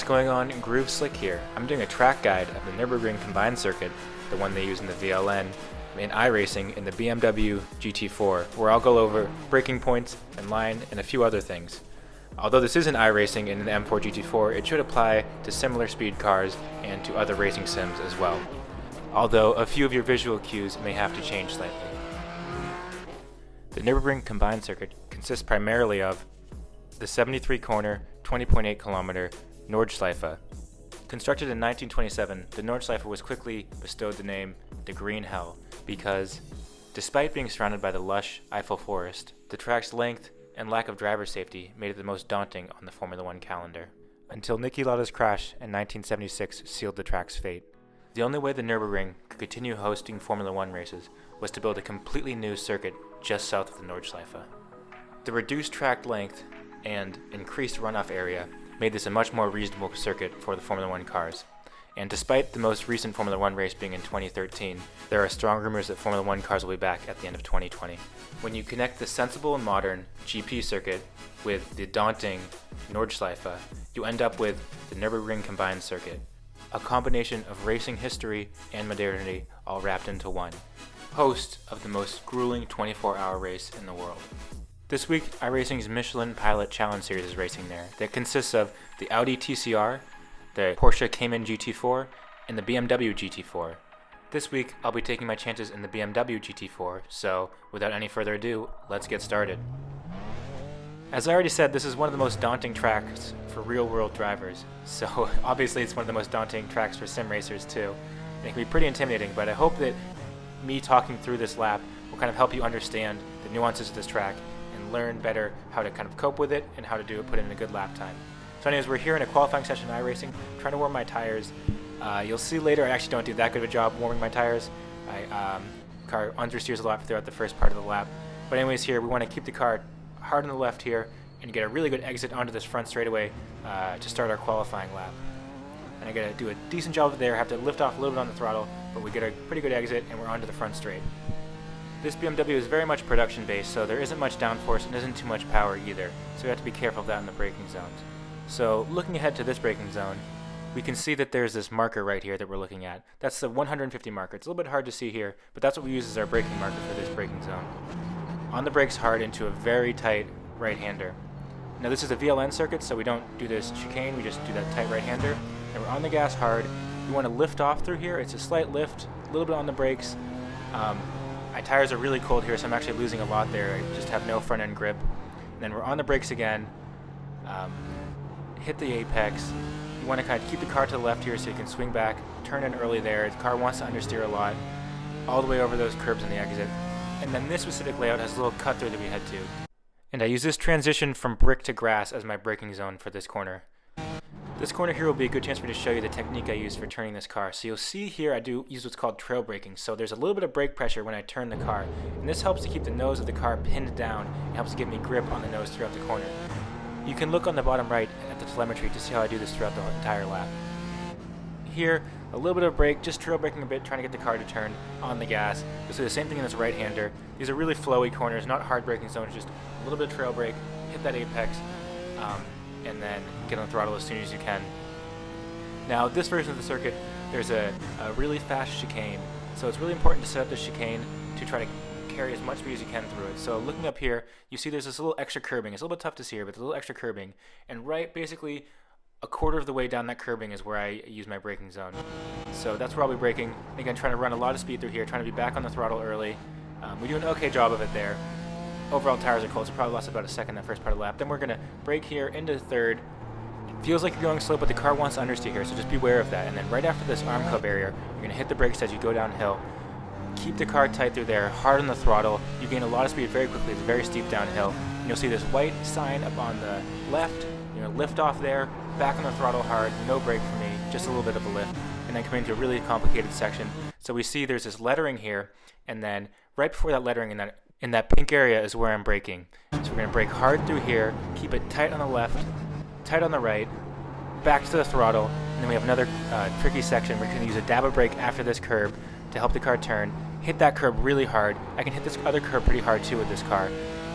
going on? Groove Slick here. I'm doing a track guide of the Nürburgring Combined circuit, the one they use in the VLN, in iRacing in the BMW GT4, where I'll go over braking points and line and a few other things. Although this isn't iRacing in the M4 GT4, it should apply to similar speed cars and to other racing sims as well. Although a few of your visual cues may have to change slightly. The Nürburgring Combined circuit consists primarily of the 73-corner, 20.8 kilometer Nordscheleife. Constructed in 1927, the Nordscheleife was quickly bestowed the name the Green Hell because, despite being surrounded by the lush Eiffel forest, the track's length and lack of driver safety made it the most daunting on the Formula One calendar, until Niki Lauda's crash in 1976 sealed the track's fate. The only way the Nürburgring could continue hosting Formula One races was to build a completely new circuit just south of the Nordschleife. The reduced track length and increased runoff area made this a much more reasonable circuit for the Formula One cars. And despite the most recent Formula One race being in 2013, there are strong rumors that Formula One cars will be back at the end of 2020. When you connect the sensible and modern GP circuit with the daunting Nordschleife, you end up with the Nürburgring Combined circuit, a combination of racing history and modernity all wrapped into one, host of the most grueling 24-hour race in the world. This week, iRacing's Michelin Pilot Challenge Series is racing there. That consists of the Audi TCR, the Porsche Cayman GT4, and the BMW GT4. This week, I'll be taking my chances in the BMW GT4, so without any further ado, let's get started. As I already said, this is one of the most daunting tracks for real-world drivers, so obviously it's one of the most daunting tracks for sim racers too. And it can be pretty intimidating, but I hope that me talking through this lap will kind of help you understand the nuances of this track and learn better how to kind of cope with it and how to put in a good lap time. So anyways, we're here in a qualifying session in iRacing, trying to warm my tires. You'll see later I actually don't do that good of a job warming my tires. Car understeers a lot throughout the first part of the lap. But anyways, here we want to keep the car hard on the left here and get a really good exit onto this front straightaway to start our qualifying lap. And I gotta do a decent job there, have to lift off a little bit on the throttle, but we get a pretty good exit and we're onto the front straight. This BMW is very much production based, so there isn't much downforce and isn't too much power either, so we have to be careful of that in the braking zones. So looking ahead to this braking zone, we can see that there's this marker right here that we're looking at. That's the 150 marker. It's a little bit hard to see here, but that's what we use as our braking marker for this braking zone. On the brakes hard into a very tight right-hander. Now this is a VLN circuit, so we don't do this chicane, we just do that tight right-hander. And we're on the gas hard. We want to lift off through here. It's a slight lift, a little bit on the brakes. My tires are really cold here, so I'm actually losing a lot there. I just have no front end grip. And then we're on the brakes again. Hit the apex. You want to kind of keep the car to the left here so you can swing back, turn in early there. The car wants to understeer a lot, all the way over those curbs in the exit. And then this specific layout has a little cut through that we head to. And I use this transition from brick to grass as my braking zone for this corner. This corner here will be a good chance for me to show you the technique I use for turning this car. So you'll see here I do use what's called trail braking. So there's a little bit of brake pressure when I turn the car. And this helps to keep the nose of the car pinned down and helps to give me grip on the nose throughout the corner. You can look on the bottom right at the telemetry to see how I do this throughout the entire lap. Here, a little bit of brake, just trail braking a bit, trying to get the car to turn on the gas. You'll see the same thing in this right-hander. These are really flowy corners, not hard braking zones, just a little bit of trail brake, hit that apex, and then get on the throttle as soon as you can. Now, this version of the circuit, there's a really fast chicane, so it's really important to set up the chicane to try to carry as much speed as you can through it. So looking up here, you see there's this little extra curbing. It's a little bit tough to see here, but there's a little extra curbing, and right basically a quarter of the way down that curbing is where I use my braking zone. So that's where I'll be braking. Again, trying to run a lot of speed through here, trying to be back on the throttle early. We do an okay job of it there. Overall tires are cold, so probably lost about a second that first part of the lap. Then we're going to brake here into third. It feels like you're going slow, but the car wants to understeer here, so just beware of that. And then right after this Armco barrier, you're going to hit the brakes as you go downhill. Keep the car tight through there, hard on the throttle. You gain a lot of speed very quickly. It's a very steep downhill. And you'll see this white sign up on the left. You're going to lift off there, back on the throttle hard, no brake for me, just a little bit of a lift. And then come into a really complicated section. So we see there's this lettering here, and then right before that lettering in that pink area is where I'm braking. So we're going to brake hard through here, keep it tight on the left, tight on the right, back to the throttle, and then we have another tricky section. We're going to use a dab of brake after this curb to help the car turn, hit that curb really hard. I can hit this other curb pretty hard too with this car,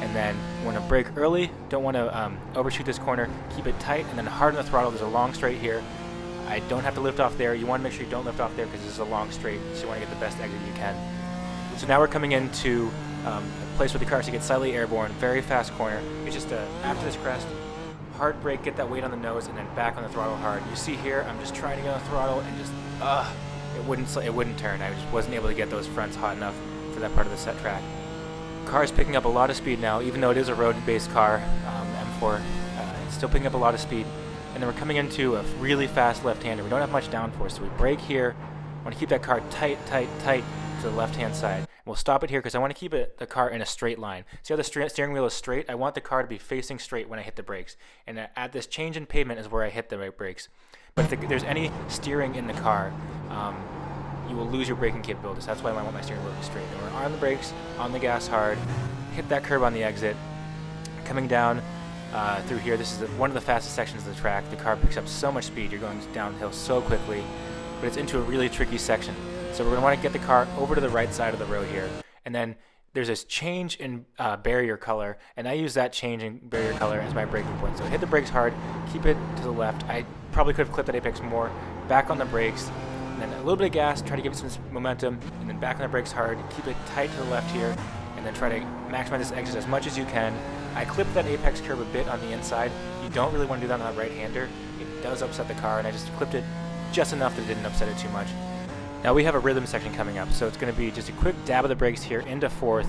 and then want to brake early, don't want to overshoot this corner, keep it tight, and then harden the throttle. There's a long straight here. I don't have to lift off there. You want to make sure you don't lift off there because this is a long straight, so you want to get the best exit you can. So now we're coming into a place where the car starts to get slightly airborne, very fast corner. It's just after this crest, hard brake, get that weight on the nose, and then back on the throttle hard. You see here, I'm just trying to get on the throttle and just, it wouldn't turn. I just wasn't able to get those fronts hot enough for that part of the set track. The car is picking up a lot of speed now, even though it is a road-based car, M4. It's still picking up a lot of speed. And then we're coming into a really fast left-hander. We don't have much downforce, so we brake here. I want to keep that car tight, tight, tight to the left-hand side. We'll stop it here because I want to keep the car in a straight line. See how the steering wheel is straight? I want the car to be facing straight when I hit the brakes. And at this change in pavement is where I hit the brakes. But if there's any steering in the car, you will lose your braking capabilities. That's why I want my steering wheel to be straight. And we're on the brakes, on the gas hard, hit that curb on the exit, coming down through here. This is one of the fastest sections of the track. The car picks up so much speed. You're going downhill so quickly, but it's into a really tricky section. So we're going to want to get the car over to the right side of the road here. And then there's this change in barrier color, and I use that change in barrier color as my braking point. So hit the brakes hard, keep it to the left. I probably could have clipped that apex more. Back on the brakes, and then a little bit of gas, try to give it some momentum, and then back on the brakes hard, keep it tight to the left here, and then try to maximize this exit as much as you can. I clipped that apex curve a bit on the inside. You don't really want to do that on a right-hander. It does upset the car, and I just clipped it just enough that it didn't upset it too much. Now we have a rhythm section coming up, so it's going to be just a quick dab of the brakes here into fourth,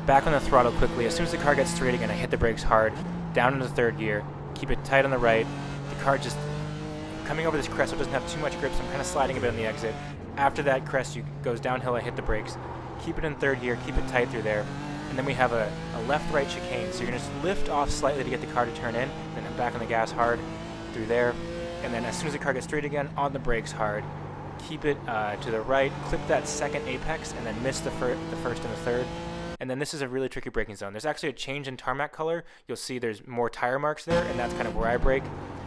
back on the throttle quickly. As soon as the car gets straight again, I hit the brakes hard, down into third gear, keep it tight on the right. The car just coming over this crest, so it doesn't have too much grip, so I'm kind of sliding a bit on the exit. After that crest goes downhill, I hit the brakes, keep it in third gear, keep it tight through there. And then we have a left-right chicane, so you're going to just lift off slightly to get the car to turn in, and then back on the gas hard through there. And then as soon as the car gets straight again, on the brakes hard, keep it to the right, clip that second apex, and then miss the first and the third. And then this is a really tricky braking zone. There's actually a change in tarmac color. You'll see there's more tire marks there, and that's kind of where I brake.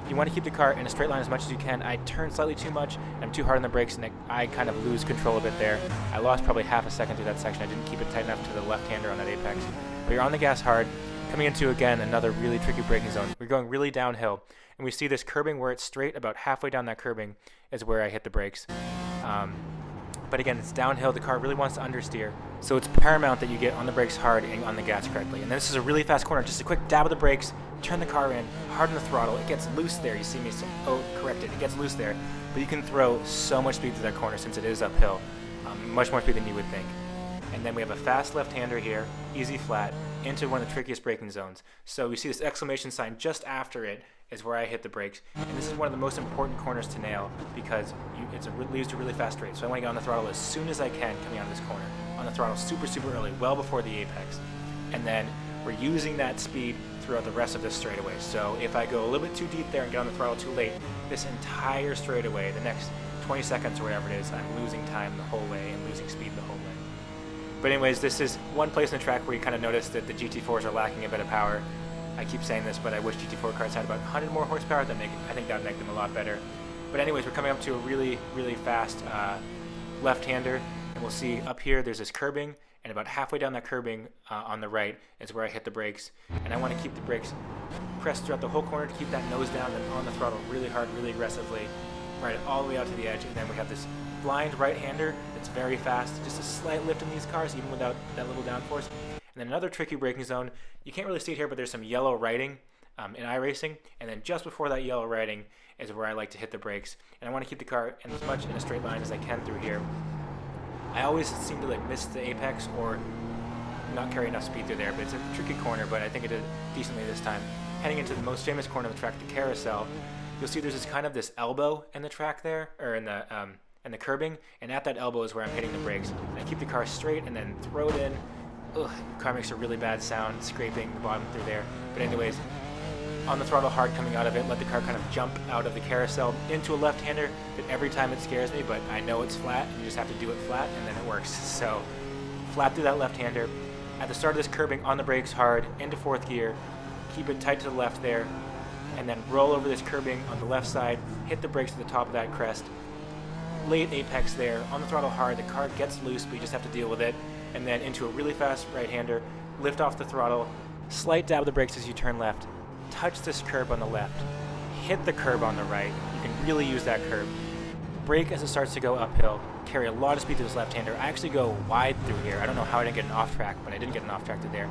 You want to keep the car in a straight line as much as you can. I turn slightly too much, and I'm too hard on the brakes, and I kind of lose control a bit there. I lost probably half a second through that section. I didn't keep it tight enough to the left-hander on that apex. But you're on the gas hard, coming into, again, another really tricky braking zone. We're going really downhill, and we see this curbing where it's straight. About halfway down that curbing is where I hit the brakes. But again, it's downhill. The car really wants to understeer, so it's paramount that you get on the brakes hard and on the gas correctly. And then this is a really fast corner. Just a quick dab of the brakes, turn the car in, harden the throttle. It gets loose there. You see me, correct it. It gets loose there, but you can throw so much speed through that corner since it is uphill, much more speed than you would think. And then we have a fast left-hander here, easy flat, into one of the trickiest braking zones. So you see this exclamation sign just after it is where I hit the brakes. And this is one of the most important corners to nail because it leads to a really fast straight. So I want to get on the throttle as soon as I can coming out of this corner. On the throttle super, super early, well before the apex. And then we're using that speed throughout the rest of this straightaway. So if I go a little bit too deep there and get on the throttle too late, this entire straightaway, the next 20 seconds or whatever it is, I'm losing time the whole way and losing speed the whole way. But anyways, this is one place in the track where you kind of notice that the GT4s are lacking a bit of power. I keep saying this, but I wish GT4 cars had about 100 more horsepower. I think that would make them a lot better. But anyways, we're coming up to a really, really fast left-hander, and we'll see up here there's this curbing, and about halfway down that curbing on the right is where I hit the brakes. And I want to keep the brakes pressed throughout the whole corner to keep that nose down and on the throttle really hard, really aggressively, ride it all the way out to the edge. And then we have this blind right-hander that's very fast, just a slight lift in these cars even without that little downforce. And then another tricky braking zone. You can't really see it here, but there's some yellow writing in iRacing, and then just before that yellow writing is where I like to hit the brakes. And I want to keep the car as much in a straight line as I can through here. I always seem to miss the apex or not carry enough speed through there, but it's a tricky corner, but I think it did decently this time. Heading into the most famous corner of the track, the Carousel, you'll see there's this elbow in the track there, or in the curbing, and at that elbow is where I'm hitting the brakes. And I keep the car straight and then throw it in. Ugh, the car makes a really bad sound, scraping the bottom through there. But anyways, on the throttle hard coming out of it, let the car kind of jump out of the carousel into a left-hander that every time it scares me, but I know it's flat, and you just have to do it flat, and then it works. So, flat through that left-hander. At the start of this curbing, on the brakes hard, into fourth gear, keep it tight to the left there, and then roll over this curbing on the left side, hit the brakes at the top of that crest. Late apex there, on the throttle hard, the car gets loose, but you just have to deal with it. And then into a really fast right-hander, lift off the throttle, Slight dab of the brakes as you turn left. Touch this curb on the left. Hit the curb on the right. You can really use that curb. Brake as it starts to go uphill. Carry a lot of speed through this left-hander. I actually go wide through here. I don't know how I didn't get an off track, but I didn't get an off track through there.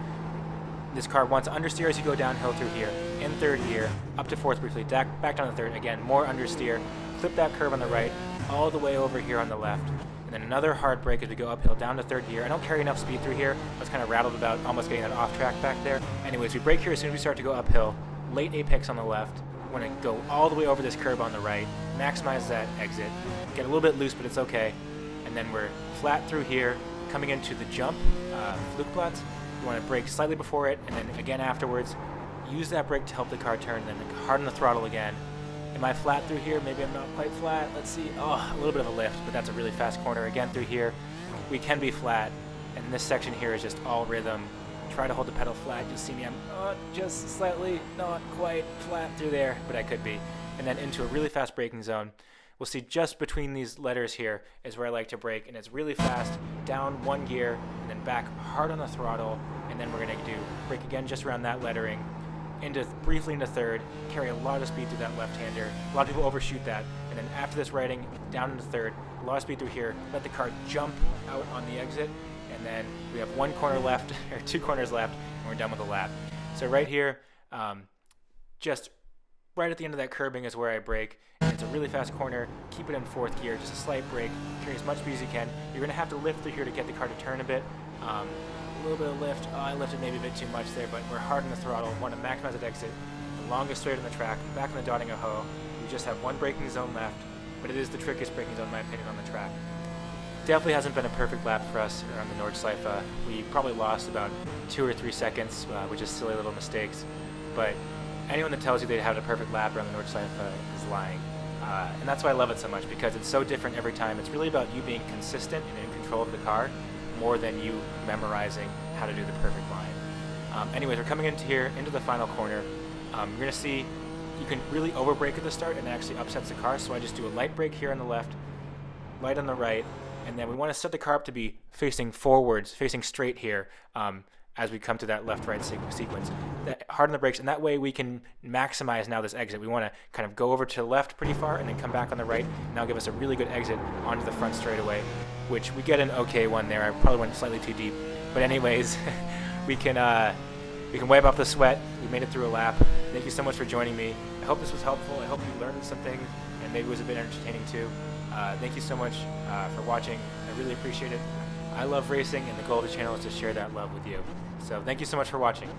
This car wants to understeer as you go downhill through here. In third gear, up to fourth briefly, back down to third. Again, more understeer. Clip that curve on the right, all the way over here on the left. And then another hard brake as we go uphill down to third gear. I don't carry enough speed through here. I was kind of rattled about almost getting that off track back there. Anyways, we brake here as soon as we start to go uphill. Late apex on the left. We're going to go all the way over this curb on the right. Maximize that exit. Get a little bit loose, but it's okay. And then we're flat through here, coming into the jump, Flugplatz. You want to brake slightly before it, and then again afterwards. Use that brake to help the car turn, and then harden the throttle again. Am I flat through here? Maybe I'm not quite flat. Let's see. Oh, a little bit of a lift, but that's a really fast corner. Again through here, we can be flat, and this section here is just all rhythm. Try to hold the pedal flat. You'll see me, I'm just slightly not quite flat through there, but I could be. And then into a really fast braking zone. We'll see just between these letters here is where I like to brake, and it's really fast, down one gear, and then back hard on the throttle, and then we're going to do brake again just around that lettering, briefly into third, carry a lot of speed through that left-hander. A lot of people overshoot that, and then after this righting, down into third, a lot of speed through here, let the car jump out on the exit, and then we have one corner left, or two corners left, and we're done with the lap. So right here, just right at the end of that curbing is where I brake. And it's a really fast corner. Keep it in fourth gear, just a slight brake. Carry as much speed as you can. You're going to have to lift through here to get the car to turn a bit. A little bit of lift. I lifted maybe a bit too much there, but we're hard on the throttle. Want to maximize that exit. The longest straight on the track. Back in the dotting a hoe. We just have one braking zone left, but it is the trickiest braking zone, in my opinion, on the track. Definitely hasn't been a perfect lap for us around the Nordschleife. We probably lost about 2 or 3 seconds, which is silly little mistakes. But anyone that tells you they had a perfect lap around the Nordschleife is lying. And that's why I love it so much, because it's so different every time. It's really about you being consistent and in control of the car more than you memorizing how to do the perfect line. Anyways, we're coming into here, into the final corner. You're going to see you can really over brake at the start and it actually upsets the car. So I just do a light brake here on the left, light on the right, and then we want to set the car up to be facing forwards, facing straight here. As we come to that left-right sequence. Harden the brakes, and that way we can maximize now this exit. We want to kind of go over to the left pretty far and then come back on the right, and that'll give us a really good exit onto the front straightaway, which we get an okay one there. I probably went slightly too deep. But anyways, we can wipe off the sweat. We made it through a lap. Thank you so much for joining me. I hope this was helpful. I hope you learned something, and maybe it was a bit entertaining too. Thank you so much for watching. I really appreciate it. I love racing, and the goal of the channel is to share that love with you. So thank you so much for watching.